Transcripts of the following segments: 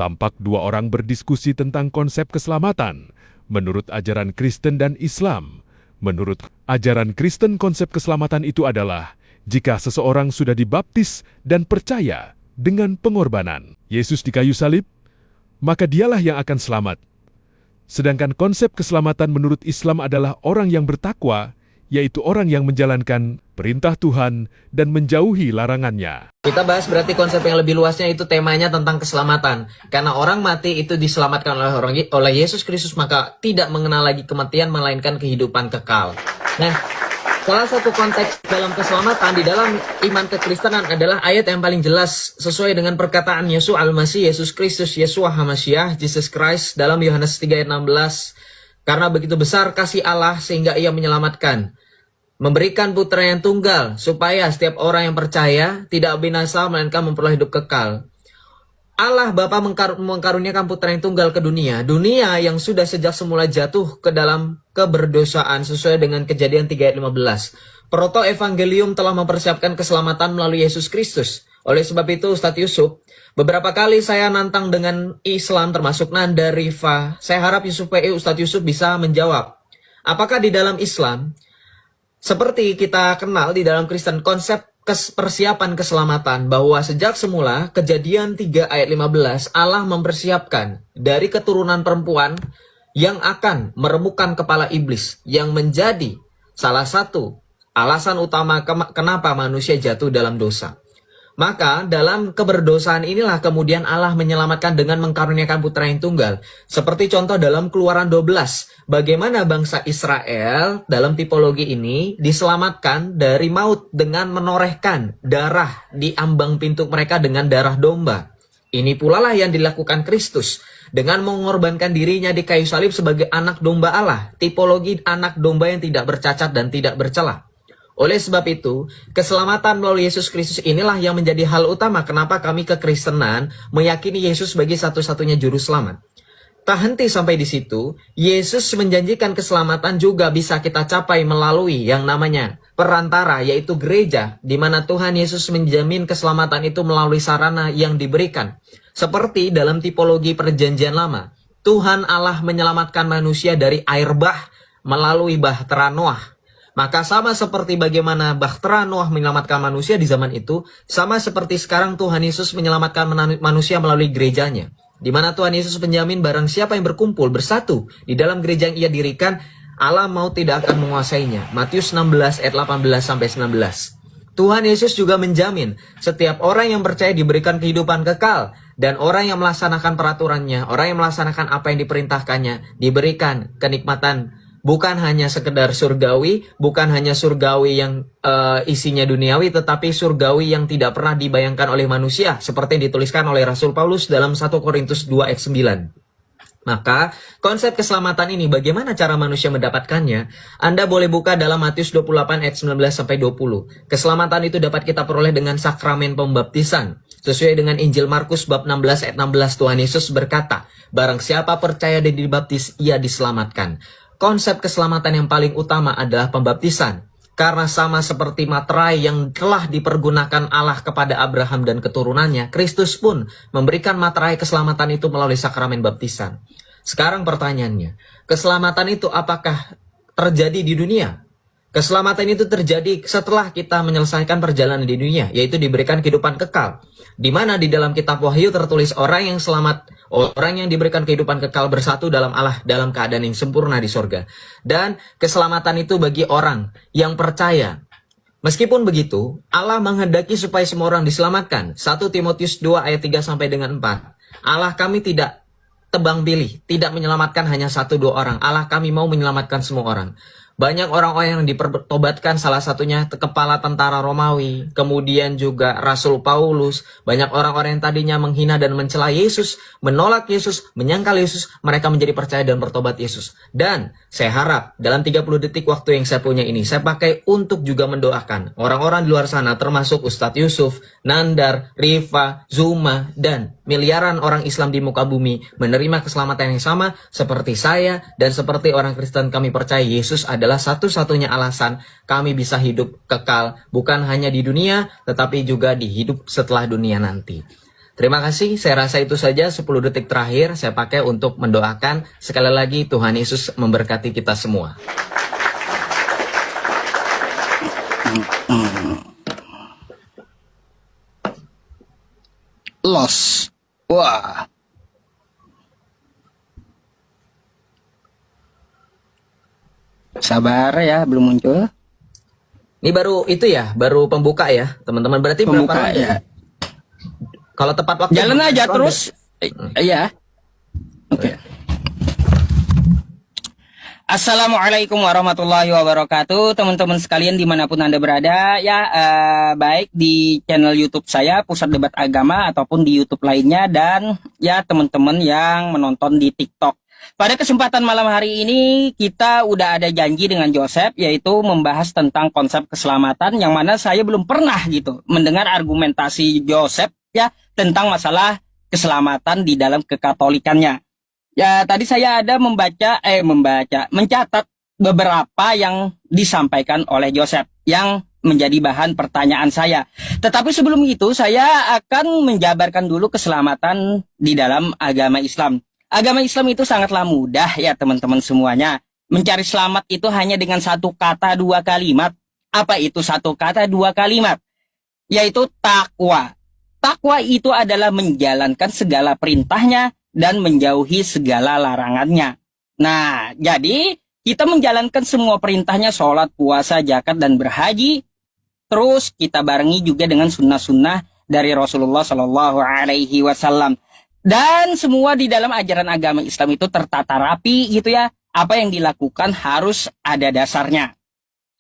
tampak dua orang berdiskusi tentang konsep keselamatan menurut ajaran Kristen dan Islam. Menurut ajaran Kristen, konsep keselamatan itu adalah jika seseorang sudah dibaptis dan percaya dengan pengorbanan Yesus di kayu salib, maka dialah yang akan selamat. Sedangkan konsep keselamatan menurut Islam adalah orang yang bertakwa, yaitu orang yang menjalankan perintah Tuhan dan menjauhi larangannya. Kita bahas berarti konsep yang lebih luasnya itu temanya tentang keselamatan. Karena orang mati itu diselamatkan oleh Yesus Kristus, maka tidak mengenal lagi kematian melainkan kehidupan kekal. Nah, salah satu konteks dalam keselamatan di dalam iman kekristenan adalah ayat yang paling jelas sesuai dengan perkataan Yesus Al-Masih, Yesus Kristus, Yeshua HaMashiach, Jesus Christ dalam Yohanes 3 ayat 16. Karena begitu besar kasih Allah sehingga ia menyelamatkan, memberikan putra yang tunggal, supaya setiap orang yang percaya tidak binasa melainkan memperoleh hidup kekal. Allah Bapa mengkaruniakan putra yang tunggal ke dunia yang sudah sejak semula jatuh ke dalam keberdosaan sesuai dengan Kejadian 3 ayat 15. Proto-evangelium telah mempersiapkan keselamatan melalui Yesus Kristus. Oleh sebab itu, Ustadz Yusuf, beberapa kali saya nantang dengan Islam termasuk Nanda, Rifa. Saya harap Ustadz Yusuf bisa menjawab. Apakah di dalam Islam, seperti kita kenal di dalam Kristen, konsep persiapan keselamatan bahwa sejak semula Kejadian 3 ayat 15 Allah mempersiapkan dari keturunan perempuan yang akan meremukkan kepala iblis, yang menjadi salah satu alasan utama kenapa manusia jatuh dalam dosa. Maka dalam keberdosaan inilah kemudian Allah menyelamatkan dengan mengkaruniakan putra yang tunggal. Seperti contoh dalam Keluaran 12. Bagaimana bangsa Israel dalam tipologi ini diselamatkan dari maut dengan menorehkan darah di ambang pintu mereka dengan darah domba. Ini pula lah yang dilakukan Kristus dengan mengorbankan dirinya di kayu salib sebagai anak domba Allah. Tipologi anak domba yang tidak bercacat dan tidak bercela. Oleh sebab itu, keselamatan melalui Yesus Kristus inilah yang menjadi hal utama kenapa kami kekristenan meyakini Yesus sebagai satu-satunya juru selamat. Tak henti sampai di situ, Yesus menjanjikan keselamatan juga bisa kita capai melalui yang namanya perantara, yaitu gereja, di mana Tuhan Yesus menjamin keselamatan itu melalui sarana yang diberikan. Seperti dalam tipologi perjanjian lama, Tuhan Allah menyelamatkan manusia dari air bah melalui bahtera Noah. Maka sama seperti bagaimana bahtera Noah menyelamatkan manusia di zaman itu, sama seperti sekarang Tuhan Yesus menyelamatkan manusia melalui gerejanya. Di mana Tuhan Yesus menjamin barang siapa yang berkumpul, bersatu di dalam gereja yang ia dirikan, Allah mau tidak akan menguasainya. Matius 16 ayat 18-19. Tuhan Yesus juga menjamin setiap orang yang percaya diberikan kehidupan kekal. Dan orang yang melaksanakan peraturannya, orang yang melaksanakan apa yang diperintahkannya, diberikan kenikmatan. Bukan hanya sekedar surgawi, bukan hanya surgawi yang isinya duniawi, tetapi surgawi yang tidak pernah dibayangkan oleh manusia, seperti yang dituliskan oleh Rasul Paulus dalam 1 Korintus 2 ayat 9. Maka, konsep keselamatan ini bagaimana cara manusia mendapatkannya? Anda boleh buka dalam Matius 28 ayat 19-20. Keselamatan itu dapat kita peroleh dengan sakramen pembaptisan. Sesuai dengan Injil Markus bab 16 ayat 16, Tuhan Yesus berkata, barang siapa percaya dan dibaptis, ia diselamatkan. Konsep keselamatan yang paling utama adalah pembaptisan. Karena sama seperti materai yang telah dipergunakan Allah kepada Abraham dan keturunannya, Kristus pun memberikan materai keselamatan itu melalui sakramen baptisan. Sekarang pertanyaannya, keselamatan itu apakah terjadi di dunia? Keselamatan itu terjadi setelah kita menyelesaikan perjalanan di dunia, yaitu diberikan kehidupan kekal. Di mana di dalam kitab Wahyu tertulis orang yang selamat, orang yang diberikan kehidupan kekal bersatu dalam Allah dalam keadaan yang sempurna di sorga. Dan keselamatan itu bagi orang yang percaya. Meskipun begitu, Allah menghendaki supaya semua orang diselamatkan. 1 Timotius 2 ayat 3-4. Allah kami tidak tebang pilih, tidak menyelamatkan hanya 1-2 orang. Allah kami mau menyelamatkan semua orang. Banyak orang-orang yang dipertobatkan, salah satunya kepala tentara Romawi, kemudian juga Rasul Paulus. Banyak orang-orang yang tadinya menghina dan mencela Yesus, menolak Yesus, menyangkal Yesus, mereka menjadi percaya dan bertobat Yesus. Dan saya harap dalam 30 detik waktu yang saya punya ini, saya pakai untuk juga mendoakan orang-orang di luar sana, termasuk Ustadz Yusuf, Nandar, Rifa, Zuma, dan miliaran orang Islam di muka bumi menerima keselamatan yang sama seperti saya dan seperti orang Kristen. Kami percaya Yesus adalah satu-satunya alasan kami bisa hidup kekal, bukan hanya di dunia tetapi juga di hidup setelah dunia nanti. Terima kasih, saya rasa itu saja 10 detik terakhir saya pakai untuk mendoakan. Sekali lagi Tuhan Yesus memberkati kita semua. Los. Wah. Sabar ya, belum muncul. Ini baru itu ya, baru pembuka ya, teman-teman. Berarti berapa Pembuka ronde? ya. Kalau tepat waktu Jalan aja ronde. terus. Iya. Oke. Assalamualaikum warahmatullahi wabarakatuh, teman-teman sekalian dimanapun Anda berada. Ya, baik di channel YouTube saya Pusat Debat Agama ataupun di YouTube lainnya, dan ya teman-teman yang menonton di TikTok. Pada kesempatan malam hari ini kita udah ada janji dengan Joseph, yaitu membahas tentang konsep keselamatan, yang mana saya belum pernah gitu mendengar argumentasi Joseph ya tentang masalah keselamatan di dalam kekatolikannya. Ya, tadi saya ada mencatat beberapa yang disampaikan oleh Joseph yang menjadi bahan pertanyaan saya. Tetapi sebelum itu saya akan menjabarkan dulu keselamatan di dalam agama Islam. Agama Islam itu sangatlah mudah ya teman-teman semuanya. Mencari selamat itu hanya dengan satu kata dua kalimat. Apa itu satu kata dua kalimat? Yaitu takwa. Takwa itu adalah menjalankan segala perintahnya dan menjauhi segala larangannya. Nah, jadi kita menjalankan semua perintahnya, sholat, puasa, zakat, dan berhaji. Terus kita barengi juga dengan sunnah-sunnah dari Rasulullah Shallallahu Alaihi Wasallam. Dan semua di dalam ajaran agama Islam itu tertata rapi gitu ya. Apa yang dilakukan harus ada dasarnya.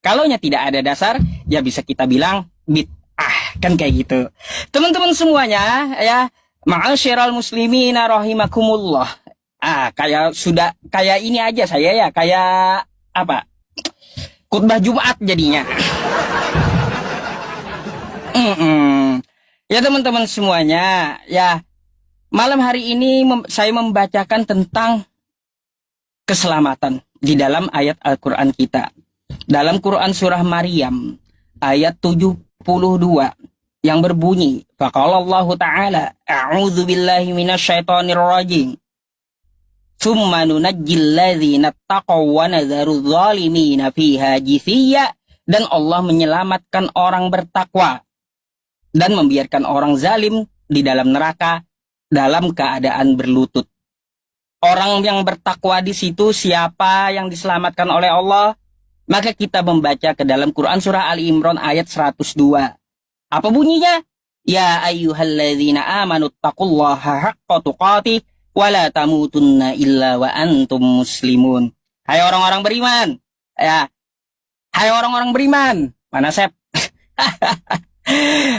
Kalaunya tidak ada dasar, ya bisa kita bilang bid'ah, kan kayak gitu. Teman-teman semuanya ya, ma'asyiral muslimina rahimakumullah. Kayak ini aja saya ya, kayak apa? Khutbah Jumat jadinya. Ya teman-teman semuanya, ya malam hari ini saya membacakan tentang keselamatan di dalam ayat Al-Quran kita. Dalam Quran surah Maryam ayat 72 yang berbunyi, faqala Allah Ta'ala, a'udzu billahi minasyaitonir rajim. Tsumma nunajjil ladzina taqaw wa nadzaru dzalimina fiha jithiyya. Dan Allah menyelamatkan orang bertakwa dan membiarkan orang zalim di dalam neraka dalam keadaan berlutut. Orang yang bertakwa di situ siapa yang diselamatkan oleh Allah? Maka kita membaca ke dalam Quran surah Ali Imran ayat 102. Apa bunyinya? Ya ayyuhalladzina amanu taqullaha haqqa tuqatih wa la tamutunna illa wa antum muslimun. Hai orang-orang beriman. Ya. Hai orang-orang beriman. Mana Sep?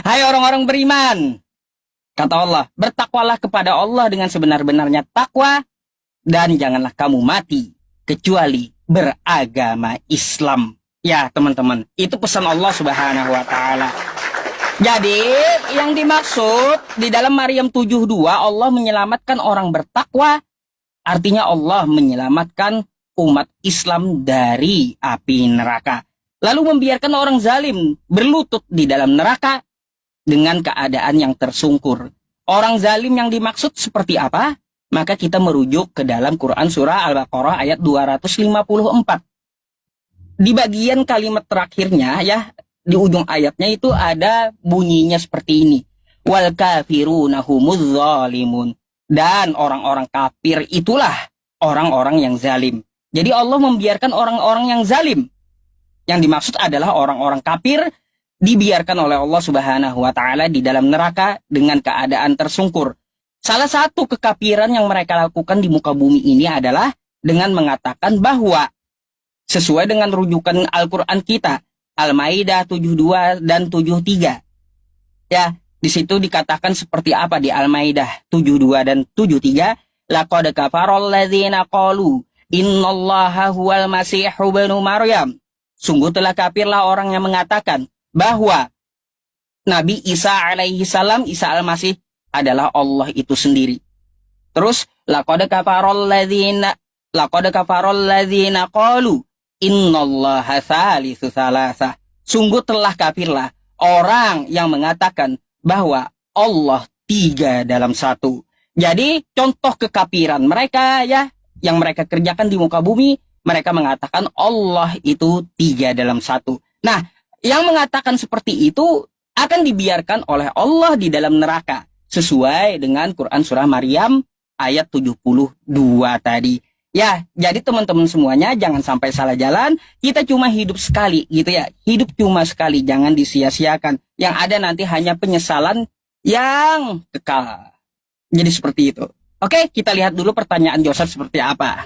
Hai orang-orang beriman. Kata Allah, bertakwalah kepada Allah dengan sebenar-benarnya takwa, dan janganlah kamu mati kecuali beragama Islam. Ya teman-teman, itu pesan Allah Subhanahu wa Ta'ala. Jadi yang dimaksud di dalam Maryam 72, Allah menyelamatkan orang bertakwa, artinya Allah menyelamatkan umat Islam dari api neraka. Lalu membiarkan orang zalim berlutut di dalam neraka dengan keadaan yang tersungkur. Orang zalim yang dimaksud seperti apa? Maka kita merujuk ke dalam Quran surah Al-Baqarah ayat 254. Di bagian kalimat terakhirnya ya, di ujung ayatnya itu ada bunyinya seperti ini. Wal kafiruna humuz zalimun. Dan orang-orang kafir itulah orang-orang yang zalim. Jadi Allah membiarkan orang-orang yang zalim. Yang dimaksud adalah orang-orang kafir dibiarkan oleh Allah Subhanahu wa Ta'ala di dalam neraka dengan keadaan tersungkur. Salah satu kekafiran yang mereka lakukan di muka bumi ini adalah dengan mengatakan bahwa sesuai dengan rujukan Al-Quran kita, Al-Maidah 72 dan 73. Ya, di situ dikatakan seperti apa di Al-Maidah 72 dan 73? Laqad kafarol ladzina qalu innallaha huwal masihu ibnu Maryam. Sungguh telah kafirlah orang yang mengatakan bahwa Nabi Isa alaihi salam, Isa al-Masih adalah Allah itu sendiri. Terus laqad kafarol ladzina qalu innallaha tsalitsu tsalatsa. Sungguh telah kafirlah orang yang mengatakan bahwa Allah 3 dalam 1. Jadi contoh kekafiran mereka ya, yang mereka kerjakan di muka bumi, mereka mengatakan Allah itu 3 dalam 1. Nah, yang mengatakan seperti itu akan dibiarkan oleh Allah di dalam neraka, sesuai dengan Quran Surah Maryam ayat 72 tadi. Ya, jadi teman-teman semuanya jangan sampai salah jalan. Kita cuma hidup sekali gitu ya. Hidup cuma sekali, jangan disia-siakan. Yang ada nanti hanya penyesalan yang kekal. Jadi seperti itu. Oke, kita lihat dulu pertanyaan Joseph seperti apa.